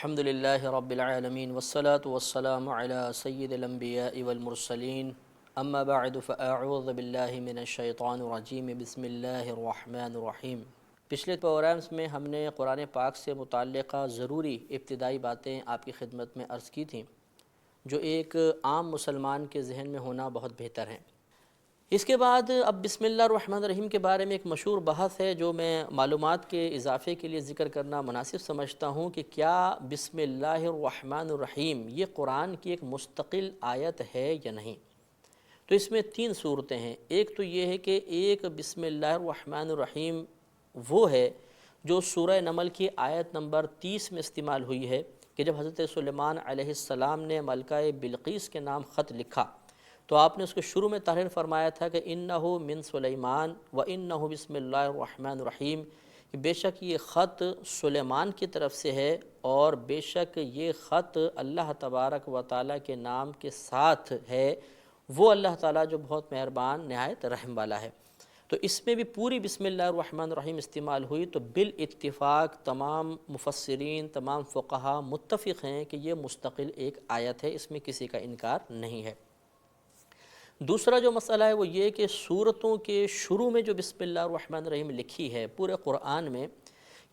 الحمد للہ رب العالمین والصلاة والسلام علی سید الانبیاء والمرسلین اما بعد فاعوذ باللہ من الشیطان الرجیم بسم اللہ الرحمن الرحیم۔ پچھلے پروگرامز میں ہم نے قرآن پاک سے متعلقہ ضروری ابتدائی باتیں آپ کی خدمت میں عرض کی تھیں، جو ایک عام مسلمان کے ذہن میں ہونا بہت بہتر ہیں۔ اس کے بعد اب بسم اللہ الرحمن الرحیم کے بارے میں ایک مشہور بحث ہے جو میں معلومات کے اضافے کے لیے ذکر کرنا مناسب سمجھتا ہوں کہ کیا بسم اللہ الرحمن الرحیم یہ قرآن کی ایک مستقل آیت ہے یا نہیں۔ تو اس میں تین صورتیں ہیں۔ ایک تو یہ ہے کہ ایک بسم اللہ الرحمن الرحیم وہ ہے جو سورہ نمل کی آیت نمبر 30 میں استعمال ہوئی ہے کہ جب حضرت سلیمان علیہ السلام نے ملکہ بلقیس کے نام خط لکھا تو آپ نے اس کو شروع میں تحریر فرمایا تھا کہ انہو من سلیمان و انہو بسم اللہ الرحمن الرحیم، کہ بے شک یہ خط سلیمان کی طرف سے ہے اور بے شک یہ خط اللہ تبارک و تعالیٰ کے نام کے ساتھ ہے، وہ اللہ تعالیٰ جو بہت مہربان نہایت رحم والا ہے۔ تو اس میں بھی پوری بسم اللہ الرحمن الرحیم استعمال ہوئی، تو بالاتفاق تمام مفسرین تمام فقہا متفق ہیں کہ یہ مستقل ایک آیت ہے، اس میں کسی کا انکار نہیں ہے۔ دوسرا جو مسئلہ ہے وہ یہ کہ سورتوں کے شروع میں جو بسم اللہ الرحمن الرحیم لکھی ہے پورے قرآن میں،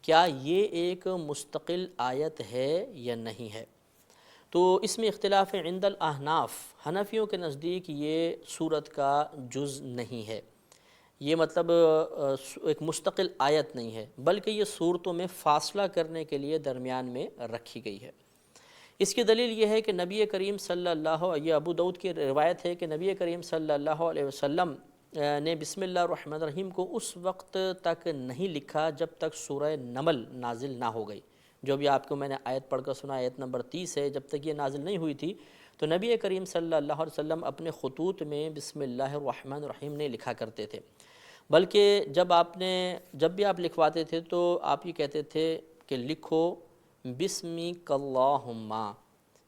کیا یہ ایک مستقل آیت ہے یا نہیں ہے۔ تو اس میں اختلاف ہے عند الاحناف، حنفیوں کے نزدیک یہ سورت کا جز نہیں ہے، یہ مطلب ایک مستقل آیت نہیں ہے، بلکہ یہ سورتوں میں فاصلہ کرنے کے لیے درمیان میں رکھی گئی ہے۔ اس کی دلیل یہ ہے کہ نبی کریم صلی اللہ علیہ ابو داؤد کی روایت ہے کہ نبی کریم صلی اللہ علیہ وسلم نے بسم اللہ الرحمن الرحیم کو اس وقت تک نہیں لکھا جب تک سورہ نمل نازل نہ ہو گئی۔ جو بھی آپ کو میں نے آیت پڑھ کر سنا، آیت نمبر 30 ہے، جب تک یہ نازل نہیں ہوئی تھی تو نبی کریم صلی اللہ علیہ وسلم اپنے خطوط میں بسم اللہ الرحمن الرحیم نہیں لکھا کرتے تھے، بلکہ جب بھی آپ لکھواتے تھے تو آپ یہ کہتے تھے کہ لکھو بسمک اللہم،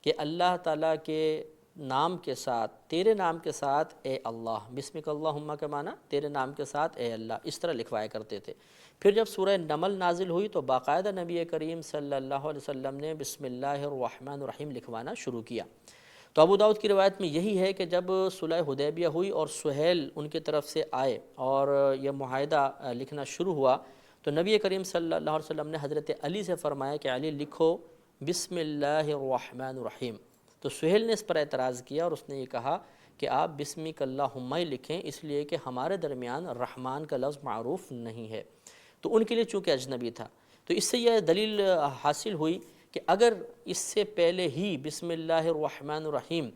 کہ اللہ تعالیٰ کے نام کے ساتھ، تیرے نام کے ساتھ اے اللہ، بسمک اللہم کا معنی تیرے نام کے ساتھ اے اللہ، اس طرح لکھوایا کرتے تھے۔ پھر جب سورہ نمل نازل ہوئی تو باقاعدہ نبی کریم صلی اللہ علیہ وسلم نے بسم اللہ الرحمن الرحیم لکھوانا شروع کیا۔ تو ابو داؤد کی روایت میں یہی ہے کہ جب صلح حدیبیہ ہوئی اور سہیل ان کی طرف سے آئے اور یہ معاہدہ لکھنا شروع ہوا تو نبی کریم صلی اللہ علیہ وسلم نے حضرت علی سے فرمایا کہ علی لکھو بسم اللہ الرحمن الرحیم۔ تو سہیل نے اس پر اعتراض کیا اور اس نے یہ کہا کہ آپ بسمک اللہم لکھیں، اس لیے کہ ہمارے درمیان رحمان کا لفظ معروف نہیں ہے، تو ان کے لیے چونکہ اجنبی تھا۔ تو اس سے یہ دلیل حاصل ہوئی کہ اگر اس سے پہلے ہی بسم اللہ الرحمن الرحیم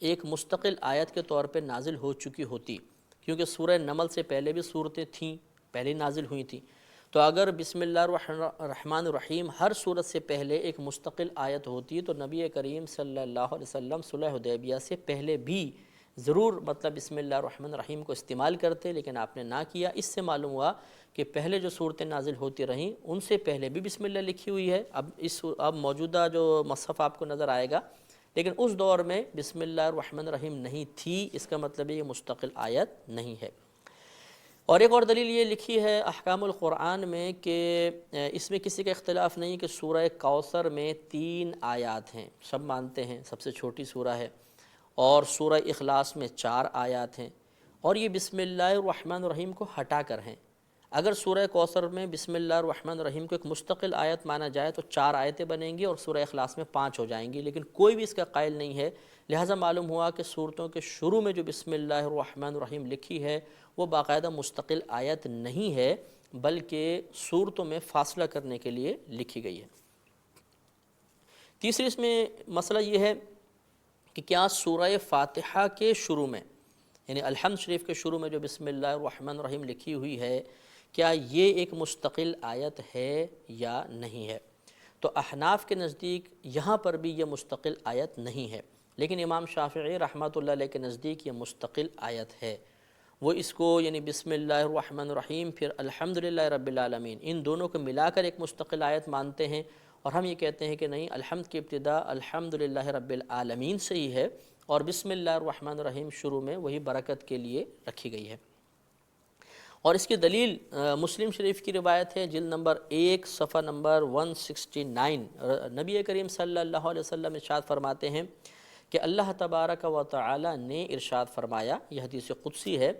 ایک مستقل آیت کے طور پہ نازل ہو چکی ہوتی، کیونکہ سورہ نمل سے پہلے بھی صورتیں تھیں، پہلے نازل ہوئی تھیں، تو اگر بسم اللہ الرحمن الرحیم ہر صورت سے پہلے ایک مستقل آیت ہوتی تو نبی کریم صلی اللہ علیہ وسلم صلح حدیبیہ سے پہلے بھی ضرور بسم اللہ الرحمن الرحیم کو استعمال کرتے، لیکن آپ نے نہ کیا۔ اس سے معلوم ہوا کہ پہلے جو صورتیں نازل ہوتی رہیں ان سے پہلے بھی بسم اللہ لکھی ہوئی ہے۔ اب موجودہ جو مصحف آپ کو نظر آئے گا، لیکن اس دور میں بسم اللہ الرحمن الرحیم نہیں تھی، اس کا مطلب یہ مستقل آیت نہیں ہے۔ اور ایک اور دلیل یہ لکھی ہے احکام القرآن میں کہ اس میں کسی کا اختلاف نہیں کہ سورہ کوثر میں 3 آیات ہیں، سب مانتے ہیں سب سے چھوٹی سورہ ہے، اور سورہ اخلاص میں 4 آیات ہیں، اور یہ بسم اللہ الرحمن الرحیم کو ہٹا کر ہیں۔ اگر سورہ کوثر میں بسم اللہ الرحمن الرحیم کو ایک مستقل آیت مانا جائے تو 4 آیتیں بنیں گی اور سورہ اخلاص میں 5 ہو جائیں گی، لیکن کوئی بھی اس کا قائل نہیں ہے، لہٰذا معلوم ہوا کہ صورتوں کے شروع میں جو بسم اللہ الرحمن الرحیم لکھی ہے وہ باقاعدہ مستقل آیت نہیں ہے، بلکہ صورتوں میں فاصلہ کرنے کے لیے لکھی گئی ہے۔ تیسری اس میں مسئلہ یہ ہے کہ کیا سورہ فاتحہ کے شروع میں، یعنی الحمد شریف کے شروع میں جو بسم اللہ الرحمن الرحیم لکھی ہوئی ہے، کیا یہ ایک مستقل آیت ہے یا نہیں ہے۔ تو احناف کے نزدیک یہاں پر بھی یہ مستقل آیت نہیں ہے، لیکن امام شافعی رحمۃ اللہ علیہ کے نزدیک یہ مستقل آیت ہے۔ وہ اس کو یعنی بسم اللہ الرحمن الرحیم پھر الحمدللہ رب العالمین، ان دونوں کو ملا کر ایک مستقل آیت مانتے ہیں، اور ہم یہ کہتے ہیں کہ نہیں، الحمد کی ابتدا الحمدللہ رب العالمین سے ہی ہے، اور بسم اللہ الرحمن الرحیم شروع میں وہی برکت کے لیے رکھی گئی ہے۔ اور اس کی دلیل مسلم شریف کی روایت ہے، جلد نمبر 1 صفحہ نمبر 169۔ نبی کریم صلی اللہ علیہ وسلم ارشاد فرماتے ہیں کہ اللہ تبارک و تعالی نے ارشاد فرمایا، یہ حدیث قدسی ہے،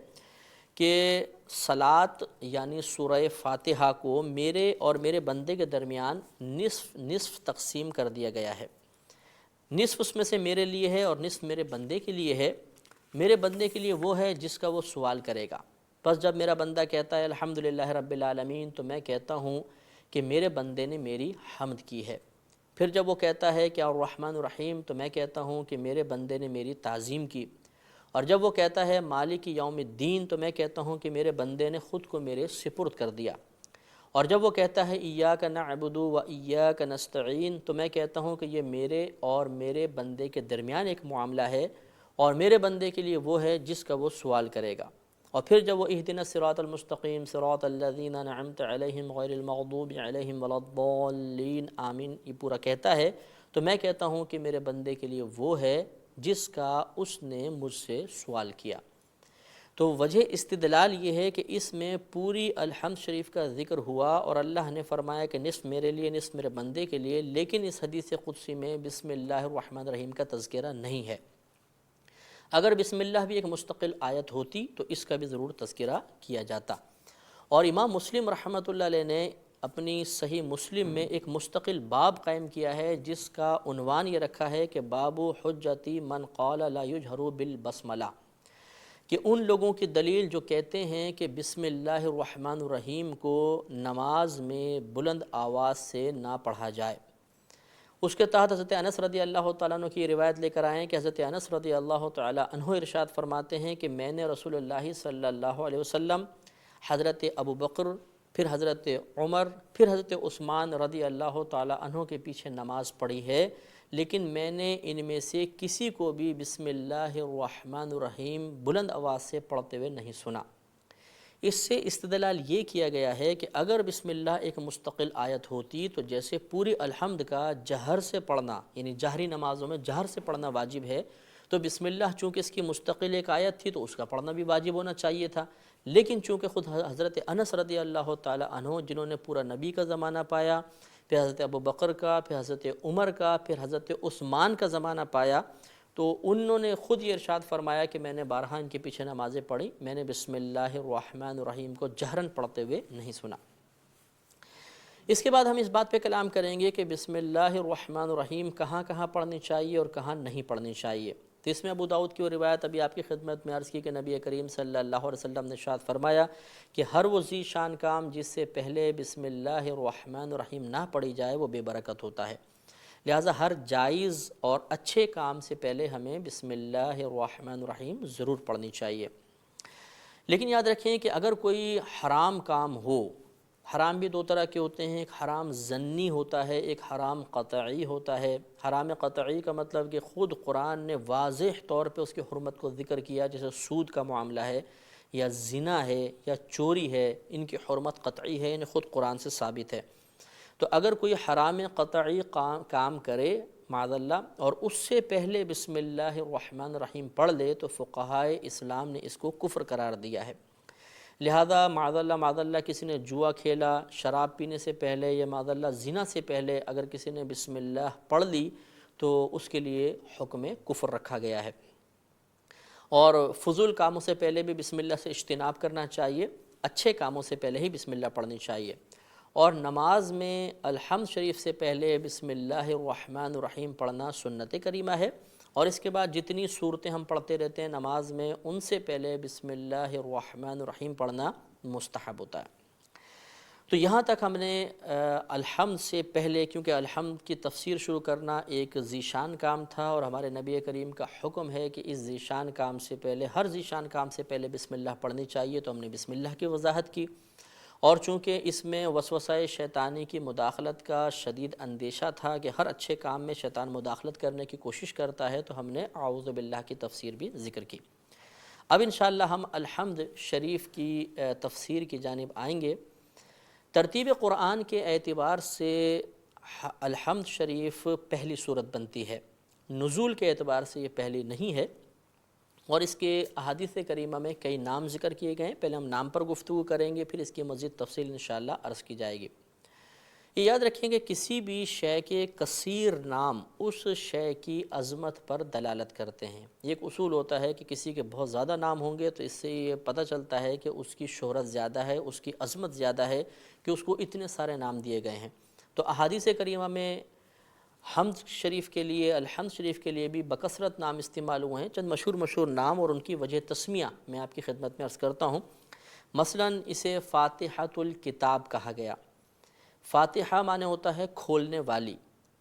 کہ صلاۃ یعنی سورہ فاتحہ کو میرے اور میرے بندے کے درمیان نصف نصف تقسیم کر دیا گیا ہے۔ نصف اس میں سے میرے لیے ہے اور نصف میرے بندے کے لیے ہے۔ میرے بندے کے لیے وہ ہے جس کا وہ سوال کرے گا۔ بس جب میرا بندہ کہتا ہے الحمدللہ رب العالمین، تو میں کہتا ہوں کہ میرے بندے نے میری حمد کی ہے۔ پھر جب وہ کہتا ہے کہ الرحمن الرحیم، تو میں کہتا ہوں کہ میرے بندے نے میری تعظیم کی۔ اور جب وہ کہتا ہے مالک یوم الدین، تو میں کہتا ہوں کہ میرے بندے نے خود کو میرے سپرد کر دیا۔ اور جب وہ کہتا ہے ایاک نعبد و ایاک نستعین، تو میں کہتا ہوں کہ یہ میرے اور میرے بندے کے درمیان ایک معاملہ ہے، اور میرے بندے کے لیے وہ ہے جس کا وہ سوال کرے گا۔ اور پھر جب وہ اہدنا الصراط المستقیم صراط الذین انعمت علیہم غیر المغضوب علیہم ولا الضالین آمین، یہ پورا کہتا ہے، تو میں کہتا ہوں کہ میرے بندے کے لیے وہ ہے جس کا اس نے مجھ سے سوال کیا۔ تو وجہ استدلال یہ ہے کہ اس میں پوری الحمد شریف کا ذکر ہوا، اور اللہ نے فرمایا کہ نصف میرے لیے نصف میرے بندے کے لیے، لیکن اس حدیث قدسی میں بسم اللہ الرحمن الرحیم کا تذکرہ نہیں ہے۔ اگر بسم اللہ بھی ایک مستقل آیت ہوتی تو اس کا بھی ضرور تذکرہ کیا جاتا۔ اور امام مسلم رحمۃ اللہ علیہ نے اپنی صحیح مسلم میں ایک مستقل باب قائم کیا ہے، جس کا عنوان یہ رکھا ہے کہ باب حجتی من قال لا یجہر بالبسملہ، کہ ان لوگوں کی دلیل جو کہتے ہیں کہ بسم اللہ الرحمن الرحیم کو نماز میں بلند آواز سے نہ پڑھا جائے۔ اس کے تحت حضرت انس رضی اللہ تعالیٰ عنہ کی روایت لے کر آئیں کہ حضرت انس رضی اللہ تعالیٰ عنہ ارشاد فرماتے ہیں کہ میں نے رسول اللہ صلی اللہ علیہ وسلم، حضرت ابو بکر، پھر حضرت عمر، پھر حضرت عثمان رضی اللہ تعالیٰ عنہ کے پیچھے نماز پڑھی ہے، لیکن میں نے ان میں سے کسی کو بھی بسم اللہ الرحمن الرحیم بلند آواز سے پڑھتے ہوئے نہیں سنا۔ اس سے استدلال یہ کیا گیا ہے کہ اگر بسم اللہ ایک مستقل آیت ہوتی تو جیسے پوری الحمد کا جہر سے پڑھنا، یعنی جہری نمازوں میں جہر سے پڑھنا واجب ہے، تو بسم اللہ چونکہ اس کی مستقل ایک آیت تھی تو اس کا پڑھنا بھی واجب ہونا چاہیے تھا۔ لیکن چونکہ خود حضرت انس رضی اللہ تعالی عنہ، جنہوں نے پورا نبی کا زمانہ پایا، پھر حضرت ابو بکر کا، پھر حضرت عمر کا، پھر حضرت عثمان کا زمانہ پایا، تو انہوں نے خود یہ ارشاد فرمایا کہ میں نے بارہا ان کے پیچھے نمازیں پڑھی، میں نے بسم اللہ الرحمن الرحیم کو جہراً پڑھتے ہوئے نہیں سنا۔ اس کے بعد ہم اس بات پہ کلام کریں گے کہ بسم اللہ الرحمن الرحیم کہاں کہاں پڑھنی چاہیے اور کہاں نہیں پڑھنی چاہیے۔ تو اس میں ابو داؤد کی وہ روایت ابھی آپ کی خدمت میں عرض کی کہ نبی کریم صلی اللہ علیہ وسلم نے ارشاد فرمایا کہ ہر وہ ذی شان کام جس سے پہلے بسم اللہ الرحمن الرحیم نہ پڑھی جائے وہ بے برکت ہوتا ہے، لہٰذا ہر جائز اور اچھے کام سے پہلے ہمیں بسم اللہ الرحمن الرحیم ضرور پڑھنی چاہیے۔ لیکن یاد رکھیں کہ اگر کوئی حرام کام ہو، حرام بھی دو طرح کے ہوتے ہیں، ایک حرام ظنی ہوتا ہے، ایک حرام قطعی ہوتا ہے۔ حرام قطعی کا مطلب کہ خود قرآن نے واضح طور پہ اس کی حرمت کو ذکر کیا، جیسے سود کا معاملہ ہے یا زنا ہے یا چوری ہے، ان کی حرمت قطعی ہے، یعنی خود قرآن سے ثابت ہے۔ تو اگر کوئی حرام قطعی کام کرے معاذ اللہ اور اس سے پہلے بسم اللہ الرحمن الرحیم پڑھ لے تو فقہائے اسلام نے اس کو کفر قرار دیا ہے۔ لہذا معاذ اللہ کسی نے جوا کھیلا شراب پینے سے پہلے یا معاذ اللہ زنا سے پہلے اگر کسی نے بسم اللہ پڑھ لی تو اس کے لیے حکم کفر رکھا گیا ہے۔ اور فضول کاموں سے پہلے بھی بسم اللہ سے اجتناب کرنا چاہیے، اچھے کاموں سے پہلے ہی بسم اللہ پڑھنی چاہیے۔ اور نماز میں الحمد شریف سے پہلے بسم اللہ الرحمن الرحیم پڑھنا سنت کریمہ ہے، اور اس کے بعد جتنی صورتیں ہم پڑھتے رہتے ہیں نماز میں ان سے پہلے بسم اللہ الرحمن الرحیم پڑھنا مستحب ہوتا ہے۔ تو یہاں تک ہم نے الحمد سے پہلے، کیونکہ الحمد کی تفسیر شروع کرنا ایک ذیشان کام تھا اور ہمارے نبی کریم کا حکم ہے کہ اس ذیشان کام سے پہلے، ہر ذیشان کام سے پہلے بسم اللہ پڑھنی چاہیے، تو ہم نے بسم اللہ کی وضاحت کی۔ اور چونکہ اس میں وسوسہ شیطانی کی مداخلت کا شدید اندیشہ تھا کہ ہر اچھے کام میں شیطان مداخلت کرنے کی کوشش کرتا ہے، تو ہم نے اعوذ باللہ کی تفسیر بھی ذکر کی۔ اب انشاءاللہ ہم الحمد شریف کی تفسیر کی جانب آئیں گے۔ ترتیب قرآن کے اعتبار سے الحمد شریف پہلی صورت بنتی ہے، نزول کے اعتبار سے یہ پہلی نہیں ہے، اور اس کے احادیث کریمہ میں کئی نام ذکر کیے گئے ہیں، پہلے ہم نام پر گفتگو کریں گے، پھر اس کی مزید تفصیل انشاءاللہ عرض کی جائے گی۔ یہ یاد رکھیں کہ کسی بھی شے کے کثیر نام اس شے کی عظمت پر دلالت کرتے ہیں۔ یہ ایک اصول ہوتا ہے کہ کسی کے بہت زیادہ نام ہوں گے تو اس سے یہ پتہ چلتا ہے کہ اس کی شہرت زیادہ ہے، اس کی عظمت زیادہ ہے کہ اس کو اتنے سارے نام دیے گئے ہیں۔ تو احادیث کریمہ میں حمد شریف کے لیے، الحمد شریف کے لیے بھی بکثرت نام استعمال ہوئے ہیں۔ چند مشہور نام اور ان کی وجہ تسمیہ میں آپ کی خدمت میں عرض کرتا ہوں۔ مثلاً اسے فاتحۃ الکتاب کہا گیا۔ فاتحہ معنی ہوتا ہے کھولنے والی،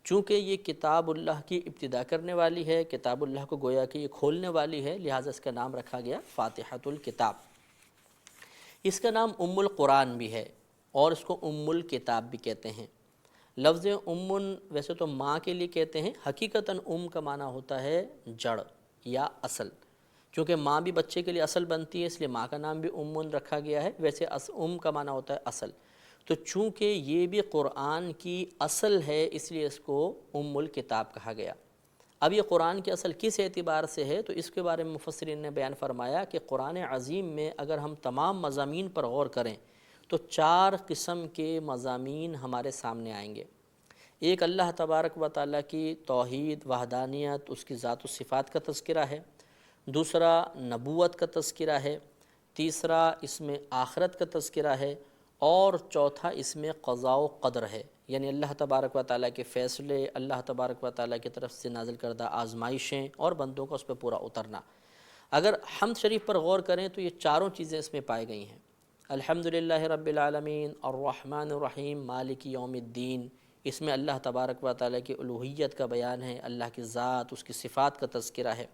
چونکہ یہ کتاب اللہ کی ابتدا کرنے والی ہے، کتاب اللہ کو گویا کہ یہ کھولنے والی ہے، لہٰذا اس کا نام رکھا گیا فاتحۃ الکتاب۔ اس کا نام ام القرآن بھی ہے اور اس کو ام الکتاب بھی کہتے ہیں۔ لفظ امن ویسے تو ماں کے لیے کہتے ہیں، حقیقتاً ام کا معنی ہوتا ہے جڑ یا اصل، چونکہ ماں بھی بچے کے لیے اصل بنتی ہے اس لیے ماں کا نام بھی امن رکھا گیا ہے۔ ویسے ام کا معنی ہوتا ہے اصل، تو چونکہ یہ بھی قرآن کی اصل ہے اس لیے اس کو ام الکتاب کہا گیا۔ اب یہ قرآن کی اصل کس اعتبار سے ہے تو اس کے بارے میں مفسرین نے بیان فرمایا کہ قرآن عظیم میں اگر ہم تمام مضامین پر غور کریں تو 4 قسم کے مضامین ہمارے سامنے آئیں گے۔ ایک اللہ تبارک و تعالیٰ کی توحید، وحدانیت، اس کی ذات و صفات کا تذکرہ ہے۔ دوسرا نبوت کا تذکرہ ہے۔ تیسرا اس میں آخرت کا تذکرہ ہے، اور چوتھا اس میں قضاء و قدر ہے، یعنی اللہ تبارک و تعالیٰ کے فیصلے، اللہ تبارک و تعالیٰ کی طرف سے نازل کردہ آزمائشیں اور بندوں کا اس پہ پورا اترنا۔ اگر حمد شریف پر غور کریں تو یہ چاروں چیزیں اس میں پائی گئی ہیں۔ الحمدللہ رب العالمین، الرحمن الرحیم، مالک یوم الدین، اس میں اللہ تبارک و تعالیٰ کی الوہیت کا بیان ہے، اللہ کی ذات، اس کی صفات کا تذکرہ ہے۔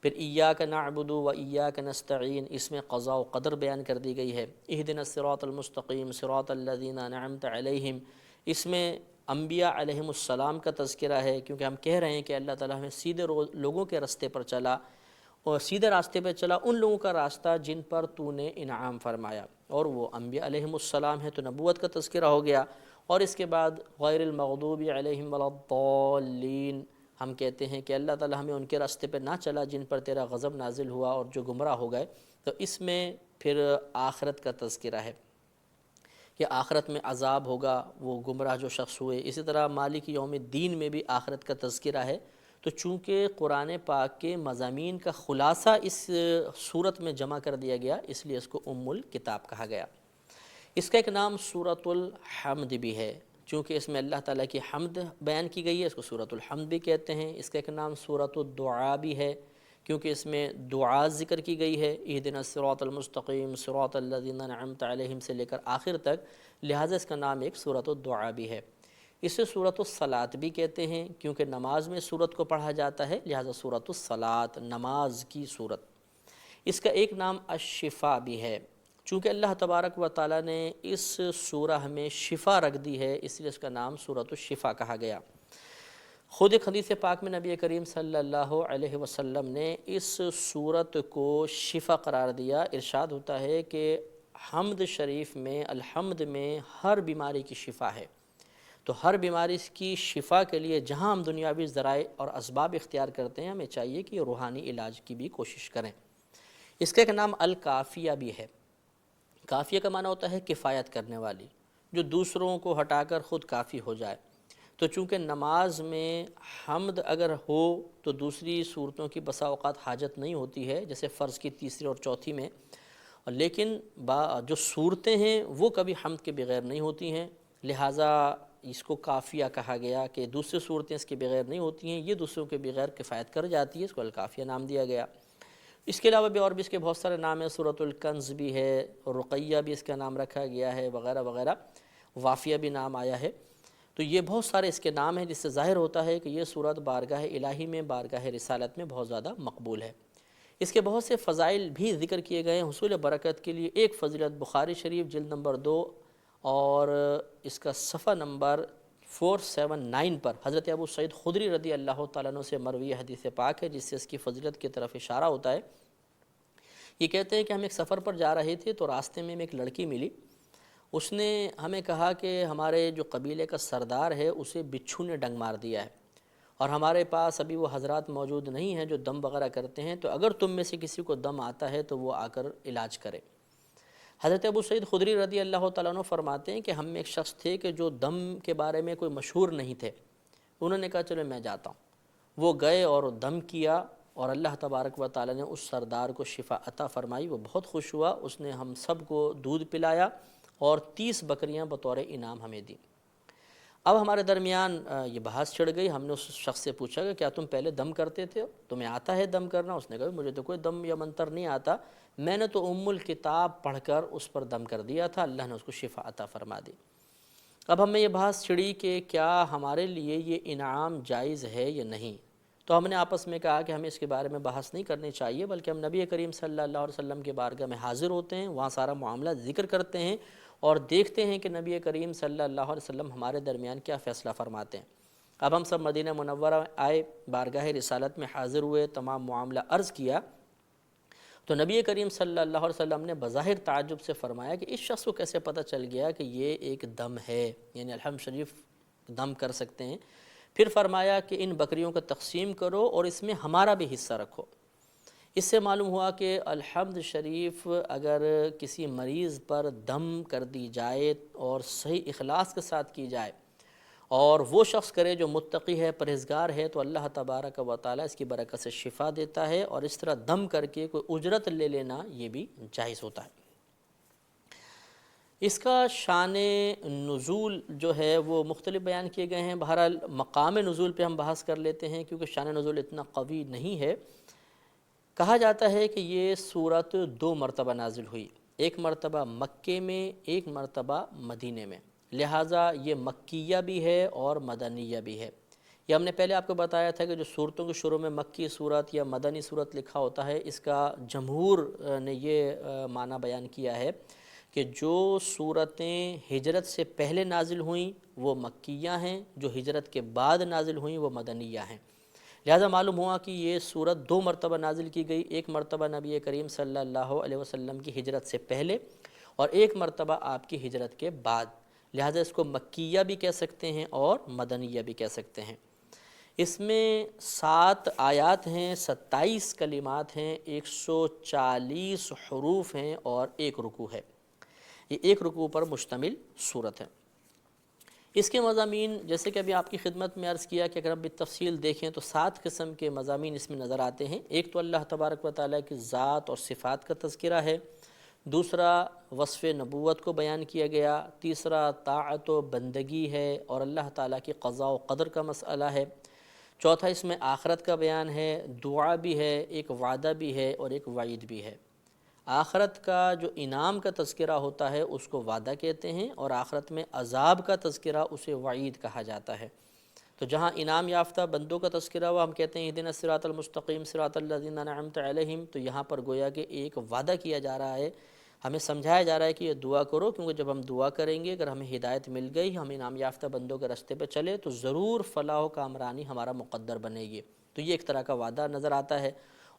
پھر ایاک نعبد و ایاک نستعین، اس میں قضاء و قدر بیان کر دی گئی ہے۔ اہدنا الصراط المستقیم صراط الذین انعمت علیہم، اس میں انبیاء علیہم السلام کا تذکرہ ہے، کیونکہ ہم کہہ رہے ہیں کہ اللہ تعالیٰ ہمیں سیدھے لوگوں کے راستے پر چلا، اور سیدھے راستے پہ چلا ان لوگوں کا راستہ جن پر تو نے انعام فرمایا، اور وہ انبیاء علیہم السلام ہے، تو نبوت کا تذکرہ ہو گیا۔ اور اس کے بعد غیر المغضوب علیہم ولا الضالین، ہم کہتے ہیں کہ اللہ تعالیٰ ہمیں ان کے راستے پہ نہ چلا جن پر تیرا غضب نازل ہوا اور جو گمراہ ہو گئے۔ تو اس میں پھر آخرت کا تذکرہ ہے کہ آخرت میں عذاب ہوگا وہ گمراہ جو شخص ہوئے۔ اسی طرح مالک یوم الدین میں بھی آخرت کا تذکرہ ہے۔ تو چونکہ قرآن پاک کے مضامین کا خلاصہ اس صورت میں جمع کر دیا گیا اس لیے اس کو ام الکتاب کہا گیا۔ اس کا ایک نام سورۃ الحمد بھی ہے، چونکہ اس میں اللہ تعالیٰ کی حمد بیان کی گئی ہے، اس کو سورۃ الحمد بھی کہتے ہیں۔ اس کا ایک نام سورۃ الدعاء بھی ہے، کیونکہ اس میں دعا ذکر کی گئی ہے، اہدنا الصراط المستقیم صراط الذین انعمت علیہم سے لے کر آخر تک، لہٰذا اس کا نام ایک سورۃ الدعاء بھی ہے۔ اسے سورۃ الصلاۃ بھی کہتے ہیں، کیونکہ نماز میں سورت کو پڑھا جاتا ہے، لہٰذا سورۃ الصلاۃ نماز کی سورت۔ اس کا ایک نام الشفا بھی ہے، چونکہ اللہ تبارک و تعالیٰ نے اس سورہ میں شفا رکھ دی ہے اس لیے اس کا نام سورۃ الشفا کہا گیا۔ خود ایک حدیث پاک میں نبی کریم صلی اللہ علیہ وسلم نے اس سورت کو شفا قرار دیا۔ ارشاد ہوتا ہے کہ حمد شریف میں، الحمد میں ہر بیماری کی شفا ہے، تو ہر بیماری کی شفا کے لیے جہاں ہم دنیاوی ذرائع اور اسباب اختیار کرتے ہیں، ہمیں چاہیے کہ روحانی علاج کی بھی کوشش کریں۔ اس کا ایک نام الکافیہ بھی ہے۔ کافیہ کا معنی ہوتا ہے کفایت کرنے والی، جو دوسروں کو ہٹا کر خود کافی ہو جائے۔ تو چونکہ نماز میں حمد اگر ہو تو دوسری صورتوں کی بسا اوقات حاجت نہیں ہوتی ہے، جیسے فرض کی تیسری اور چوتھی میں، لیکن جو صورتیں ہیں وہ کبھی حمد کے بغیر نہیں ہوتی ہیں، لہٰذا اس کو کافیہ کہا گیا کہ دوسری صورتیں اس کے بغیر نہیں ہوتی ہیں، یہ دوسروں کے بغیر کفایت کر جاتی ہے، اس کو الکافیہ نام دیا گیا۔ اس کے علاوہ بھی اور بھی اس کے بہت سارے نام ہیں، سورۃ الکنز بھی ہے، رقیہ بھی اس کا نام رکھا گیا ہے، وغیرہ وغیرہ، وافیہ بھی نام آیا ہے۔ تو یہ بہت سارے اس کے نام ہیں، جس سے ظاہر ہوتا ہے کہ یہ سورت بارگاہ الہی میں، بارگاہ رسالت میں بہت زیادہ مقبول ہے۔ اس کے بہت سے فضائل بھی ذکر کیے گئے ہیں حصول برکت کے لیے۔ ایک فضیلت بخاری شریف جلد نمبر 2 اور اس کا صفحہ نمبر 479 پر حضرت ابو سعید خدری رضی اللہ تعالیٰ عنہ سے مروی حدیث پاک ہے، جس سے اس کی فضیلت کی طرف اشارہ ہوتا ہے۔ یہ کہتے ہیں کہ ہم ایک سفر پر جا رہے تھے تو راستے میں ایک لڑکی ملی، اس نے ہمیں کہا کہ ہمارے جو قبیلے کا سردار ہے اسے بچھو نے ڈنگ مار دیا ہے، اور ہمارے پاس ابھی وہ حضرات موجود نہیں ہیں جو دم وغیرہ کرتے ہیں، تو اگر تم میں سے کسی کو دم آتا ہے تو وہ آ کر علاج کرے۔ حضرت ابو سعید خدری رضی اللہ تعالیٰ عنہ فرماتے ہیں کہ ہم میں ایک شخص تھے کہ جو دم کے بارے میں کوئی مشہور نہیں تھے، انہوں نے کہا چلو میں جاتا ہوں۔ وہ گئے اور دم کیا، اور اللہ تبارک و تعالیٰ نے اس سردار کو شفا عطا فرمائی۔ وہ بہت خوش ہوا، اس نے ہم سب کو دودھ پلایا اور 30 بکریاں بطور انعام ہمیں دیں۔ اب ہمارے درمیان یہ بحث چھڑ گئی۔ ہم نے اس شخص سے پوچھا کہ کیا تم پہلے دم کرتے تھے، تمہیں آتا ہے دم کرنا؟ اس نے کہا مجھے تو کوئی دم یا منتر نہیں آتا، میں نے تو الکتاب پڑھ کر اس پر دم کر دیا تھا، اللہ نے اس کو شفا عطا فرما دی۔ اب ہمیں یہ بحث چھڑی کہ کیا ہمارے لیے یہ انعام جائز ہے یا نہیں؟ تو ہم نے آپس میں کہا کہ ہمیں اس کے بارے میں بحث نہیں کرنی چاہیے، بلکہ ہم نبی کریم صلی اللہ علیہ وسلم کے بارگاہ میں حاضر ہوتے ہیں، وہاں سارا معاملہ ذکر کرتے ہیں اور دیکھتے ہیں کہ نبی کریم صلی اللہ علیہ وسلم ہمارے درمیان کیا فیصلہ فرماتے ہیں۔ اب ہم سب مدینہ منورہ آئے، بارگاہ رسالت میں حاضر ہوئے، تمام معاملہ عرض کیا، تو نبی کریم صلی اللہ علیہ وسلم نے بظاہر تعجب سے فرمایا کہ اس شخص کو کیسے پتہ چل گیا کہ یہ ایک دم ہے، یعنی الحمد شریف دم کر سکتے ہیں۔ پھر فرمایا کہ ان بکریوں کو تقسیم کرو اور اس میں ہمارا بھی حصہ رکھو۔ اس سے معلوم ہوا کہ الحمد شریف اگر کسی مریض پر دم کر دی جائے اور صحیح اخلاص کے ساتھ کی جائے اور وہ شخص کرے جو متقی ہے، پرہیزگار ہے، تو اللہ تبارک و تعالیٰ اس کی برکت سے شفا دیتا ہے، اور اس طرح دم کر کے کوئی اجرت لے لینا یہ بھی جائز ہوتا ہے۔ اس کا شان نزول جو ہے وہ مختلف بیان کیے گئے ہیں، بہرحال مقام نزول پہ ہم بحث کر لیتے ہیں کیونکہ شان نزول اتنا قوی نہیں ہے۔ کہا جاتا ہے کہ یہ سورت 2 مرتبہ نازل ہوئی، ایک مرتبہ مکے میں، ایک مرتبہ مدینے میں، لہٰذا یہ مکیہ بھی ہے اور مدنیہ بھی ہے۔ یہ ہم نے پہلے آپ کو بتایا تھا کہ جو صورتوں کے شروع میں مکی صورت یا مدنی صورت لکھا ہوتا ہے، اس کا جمہور نے یہ معنی بیان کیا ہے کہ جو صورتیں ہجرت سے پہلے نازل ہوئیں وہ مکیہ ہیں، جو ہجرت کے بعد نازل ہوئیں وہ مدنیہ ہیں۔ لہذا معلوم ہوا کہ یہ صورت 2 مرتبہ نازل کی گئی، ایک مرتبہ نبی کریم صلی اللہ علیہ وسلم کی ہجرت سے پہلے اور ایک مرتبہ آپ کی ہجرت کے بعد، لہذا اس کو مکیہ بھی کہہ سکتے ہیں اور مدنیہ بھی کہہ سکتے ہیں۔ اس میں 7 آیات ہیں، 27 کلمات ہیں، 140 حروف ہیں اور ایک رکوع ہے۔ یہ ایک رکوع پر مشتمل صورت ہے۔ اس کے مضامین جیسے کہ ابھی آپ کی خدمت میں عرض کیا کہ اگر ہم بالتفصیل دیکھیں تو 7 قسم کے مضامین اس میں نظر آتے ہیں۔ ایک تو اللہ تبارک و تعالیٰ کی ذات اور صفات کا تذکرہ ہے، دوسرا وصف نبوت کو بیان کیا گیا، تیسرا طاعت و بندگی ہے اور اللہ تعالیٰ کی قضاء و قدر کا مسئلہ ہے، چوتھا اس میں آخرت کا بیان ہے، دعا بھی ہے، ایک وعدہ بھی ہے اور ایک وعید بھی ہے۔ آخرت کا جو انعام کا تذکرہ ہوتا ہے اس کو وعدہ کہتے ہیں، اور آخرت میں عذاب کا تذکرہ اسے وعید کہا جاتا ہے۔ تو جہاں انعام یافتہ بندوں کا تذکرہ ہوا، ہم کہتے ہیں اہدنا الصراط المستقیم صراط الذین انعمت علیہم، تو یہاں پر گویا کہ ایک وعدہ کیا جا رہا ہے، ہمیں سمجھایا جا رہا ہے کہ یہ دعا کرو، کیونکہ جب ہم دعا کریں گے، اگر ہمیں ہدایت مل گئی، ہم انعام یافتہ بندوں کے راستے پہ چلے تو ضرور فلاح و کامرانی ہمارا مقدر بنے گی۔ تو یہ ایک طرح کا وعدہ نظر آتا ہے۔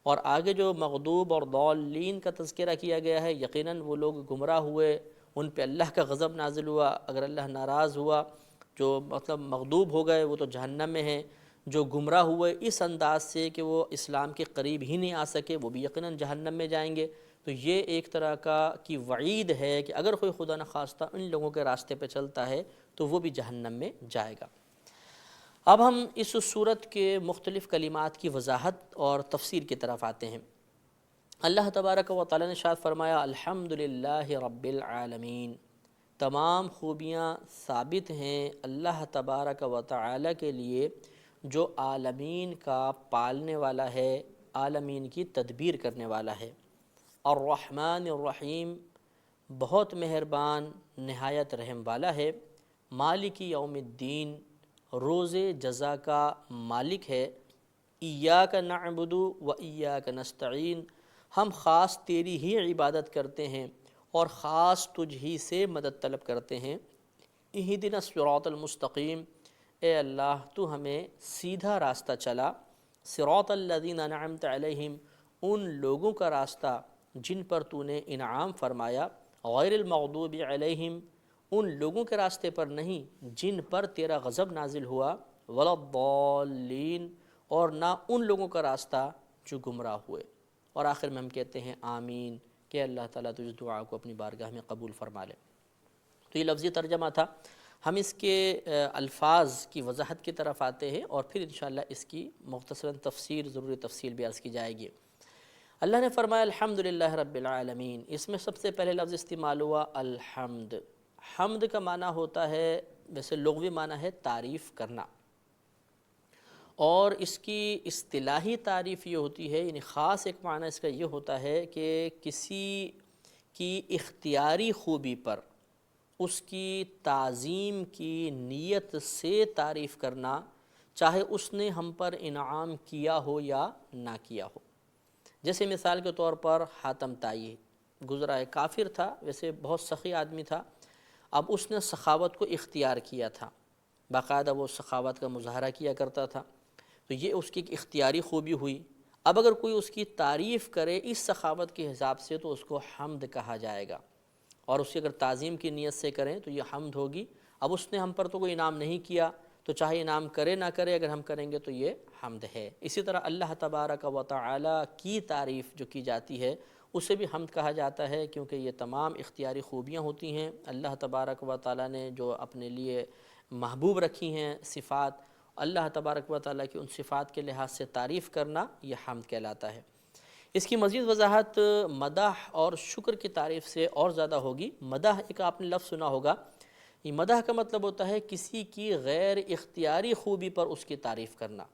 اور آگے جو مغضوب اور ضالین کا تذکرہ کیا گیا ہے، یقیناً وہ لوگ گمراہ ہوئے، ان پہ اللہ کا غضب نازل ہوا، اگر اللہ ناراض ہوا، جو مطلب مغضوب ہو گئے وہ تو جہنم میں ہیں، جو گمراہ ہوئے اس انداز سے کہ وہ اسلام کے قریب ہی نہیں آ سکے وہ بھی یقیناً جہنم میں جائیں گے۔ تو یہ ایک طرح کی وعید ہے کہ اگر کوئی خدا نخواستہ ان لوگوں کے راستے پہ چلتا ہے تو وہ بھی جہنم میں جائے گا۔ اب ہم اس صورت کے مختلف کلمات کی وضاحت اور تفسیر کی طرف آتے ہیں۔ اللہ تبارک و تعالیٰ نے ارشاد فرمایا الحمدللہ رب العالمین، تمام خوبیاں ثابت ہیں اللہ تبارک و تعالیٰ کے لیے جو عالمین کا پالنے والا ہے، عالمین کی تدبیر کرنے والا ہے۔ الرحمن الرحیم، بہت مہربان نہایت رحم والا ہے۔ مالک یوم الدین، روز جزا کا مالک ہے۔ ایاک نعبد و ایاک نستعین، ہم خاص تیری ہی عبادت کرتے ہیں اور خاص تجھ ہی سے مدد طلب کرتے ہیں۔ اہدنا الصراط المستقیم، اے اللہ تو ہمیں سیدھا راستہ چلا۔ صراط الذین انعمت علیہم، ان لوگوں کا راستہ جن پر تو نے انعام فرمایا۔ غیر المغضوب علیہم، ان لوگوں کے راستے پر نہیں جن پر تیرا غضب نازل ہوا۔ ولا الضالین، اور نہ ان لوگوں کا راستہ جو گمراہ ہوئے۔ اور آخر میں ہم کہتے ہیں آمین کہ اللہ تعالیٰ تو اس دعا کو اپنی بارگاہ میں قبول فرما لے۔ تو یہ لفظی ترجمہ تھا۔ ہم اس کے الفاظ کی وضاحت کی طرف آتے ہیں اور پھر انشاءاللہ اس کی مختصراً تفسیر، ضروری تفصیل بھی عرض کی جائے گی۔ اللہ نے فرمایا الحمدللہ رب العالمین، اس میں سب سے پہلے لفظ استعمال ہوا الحمد۔ حمد کا معنی ہوتا ہے، ویسے لغوی معنی ہے تعریف کرنا، اور اس کی اصطلاحی تعریف یہ ہوتی ہے، یعنی خاص ایک معنی اس کا یہ ہوتا ہے کہ کسی کی اختیاری خوبی پر اس کی تعظیم کی نیت سے تعریف کرنا، چاہے اس نے ہم پر انعام کیا ہو یا نہ کیا ہو۔ جیسے مثال کے طور پر حاتم طائی گزرا ہے، کافر تھا، ویسے بہت سخی آدمی تھا، اب اس نے سخاوت کو اختیار کیا تھا، باقاعدہ وہ سخاوت کا مظاہرہ کیا کرتا تھا، تو یہ اس کی ایک اختیاری خوبی ہوئی۔ اب اگر کوئی اس کی تعریف کرے اس سخاوت کے حساب سے تو اس کو حمد کہا جائے گا، اور اس کی اگر تعظیم کی نیت سے کریں تو یہ حمد ہوگی۔ اب اس نے ہم پر تو کوئی انعام نہیں کیا، تو چاہے انعام کرے نہ کرے، اگر ہم کریں گے تو یہ حمد ہے۔ اسی طرح اللہ تبارک و تعالی کی تعریف جو کی جاتی ہے اسے بھی حمد کہا جاتا ہے، کیونکہ یہ تمام اختیاری خوبیاں ہوتی ہیں اللہ تبارک و تعالی نے جو اپنے لیے محبوب رکھی ہیں صفات، اللہ تبارک و تعالی کی ان صفات کے لحاظ سے تعریف کرنا یہ حمد کہلاتا ہے۔ اس کی مزید وضاحت مدح اور شکر کی تعریف سے اور زیادہ ہوگی۔ مدح ایک آپ نے لفظ سنا ہوگا، یہ مدح کا مطلب ہوتا ہے کسی کی غیر اختیاری خوبی پر اس کی تعریف کرنا۔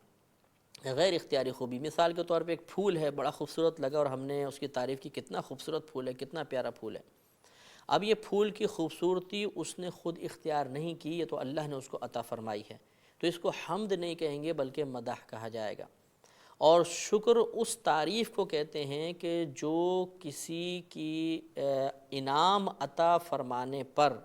غیر اختیاری خوبی، مثال کے طور پہ ایک پھول ہے، بڑا خوبصورت لگا اور ہم نے اس کی تعریف کی، کتنا خوبصورت پھول ہے، کتنا پیارا پھول ہے۔ اب یہ پھول کی خوبصورتی اس نے خود اختیار نہیں کی، یہ تو اللہ نے اس کو عطا فرمائی ہے، تو اس کو حمد نہیں کہیں گے بلکہ مدح کہا جائے گا۔ اور شکر اس تعریف کو کہتے ہیں کہ جو کسی کی انعام عطا فرمانے پر،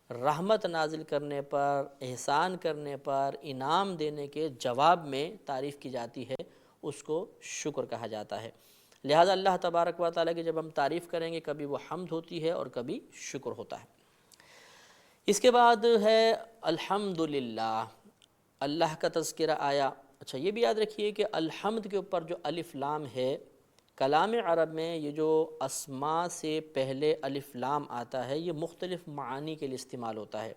رحمت نازل کرنے پر، احسان کرنے پر، انعام دینے کے جواب میں تعریف کی جاتی ہے، اس کو شکر کہا جاتا ہے۔ لہذا اللہ تبارک و تعالیٰ کی جب ہم تعریف کریں گے کبھی وہ حمد ہوتی ہے اور کبھی شکر ہوتا ہے۔ اس کے بعد ہے الحمدللہ، اللہ کا تذکرہ آیا۔ اچھا یہ بھی یاد رکھیے کہ الحمد کے اوپر جو الف لام ہے، کلام عرب میں یہ جو اسماء سے پہلے الف لام آتا ہے یہ مختلف معانی کے لیے استعمال ہوتا ہے۔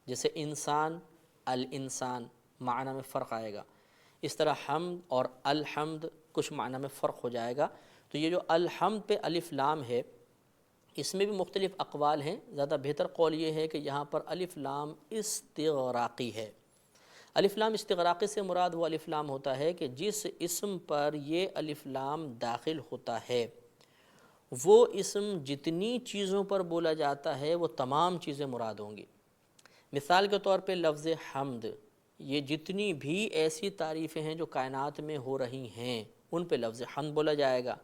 جیسے انسان، الانسان، معنی میں فرق آئے گا۔ اس طرح حمد اور الحمد کچھ معنی میں فرق ہو جائے گا۔ تو یہ جو الحمد پہ الف لام ہے اس میں بھی مختلف اقوال ہیں، زیادہ بہتر قول یہ ہے کہ یہاں پر الف لام استغراقی ہے۔ الف لام استغراقی سے مراد وہ الف لام ہوتا ہے کہ جس اسم پر یہ الف لام داخل ہوتا ہے وہ اسم جتنی چیزوں پر بولا جاتا ہے وہ تمام چیزیں مراد ہوں گی۔ مثال کے طور پہ لفظ حمد، یہ جتنی بھی ایسی تعریفیں ہیں جو کائنات میں ہو رہی ہیں ان پہ لفظ حمد بولا جائے گا۔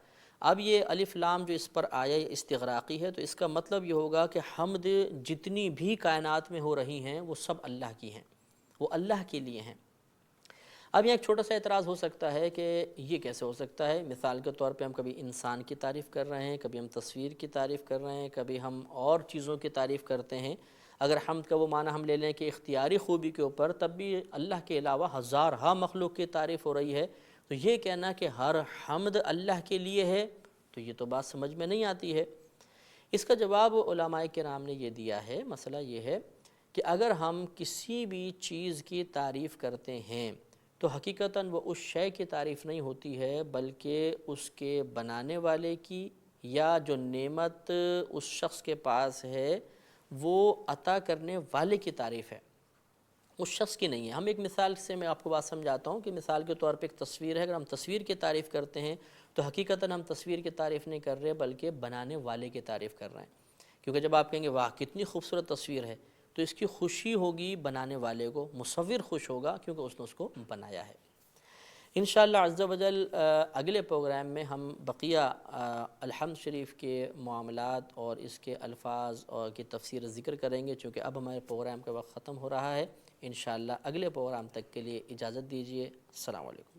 اب یہ الف لام جو اس پر آیا یہ استغراقی ہے، تو اس کا مطلب یہ ہوگا کہ حمد جتنی بھی کائنات میں ہو رہی ہیں وہ سب اللہ کی ہیں، وہ اللہ کے لیے ہیں۔ اب یہاں ایک چھوٹا سا اعتراض ہو سکتا ہے کہ یہ کیسے ہو سکتا ہے؟ مثال کے طور پہ ہم کبھی انسان کی تعریف کر رہے ہیں، کبھی ہم تصویر کی تعریف کر رہے ہیں، کبھی ہم اور چیزوں کی تعریف کرتے ہیں۔ اگر حمد کا وہ معنی ہم لے لیں کہ اختیاری خوبی کے اوپر، تب بھی اللہ کے علاوہ ہزارہا مخلوق کی تعریف ہو رہی ہے، تو یہ کہنا کہ ہر حمد اللہ کے لیے ہے تو یہ تو بات سمجھ میں نہیں آتی ہے۔ اس کا جواب علماء کرام نے یہ دیا ہے، مسئلہ یہ ہے کہ اگر ہم کسی بھی چیز کی تعریف کرتے ہیں تو حقیقتاً وہ اس شے کی تعریف نہیں ہوتی ہے بلکہ اس کے بنانے والے کی، یا جو نعمت اس شخص کے پاس ہے وہ عطا کرنے والے کی تعریف ہے، اس شخص کی نہیں ہے۔ ہم ایک مثال سے میں آپ کو بات سمجھاتا ہوں کہ مثال کے طور پہ ایک تصویر ہے، اگر ہم تصویر کی تعریف کرتے ہیں تو حقیقتاً ہم تصویر کی تعریف نہیں کر رہے بلکہ بنانے والے کی تعریف کر رہے ہیں، کیونکہ جب آپ کہیں گے واہ کتنی خوبصورت تصویر ہے تو اس کی خوشی ہوگی بنانے والے کو، مصور خوش ہوگا کیونکہ اس نے اس کو بنایا ہے۔ انشاءاللہ عز و جل اگلے پروگرام میں ہم بقیہ الحمد شریف کے معاملات اور اس کے الفاظ اور کی تفسیر ذکر کریں گے، چونکہ اب ہمارے پروگرام کا وقت ختم ہو رہا ہے۔ انشاءاللہ اگلے پروگرام تک کے لیے اجازت دیجیے۔ السلام علیکم۔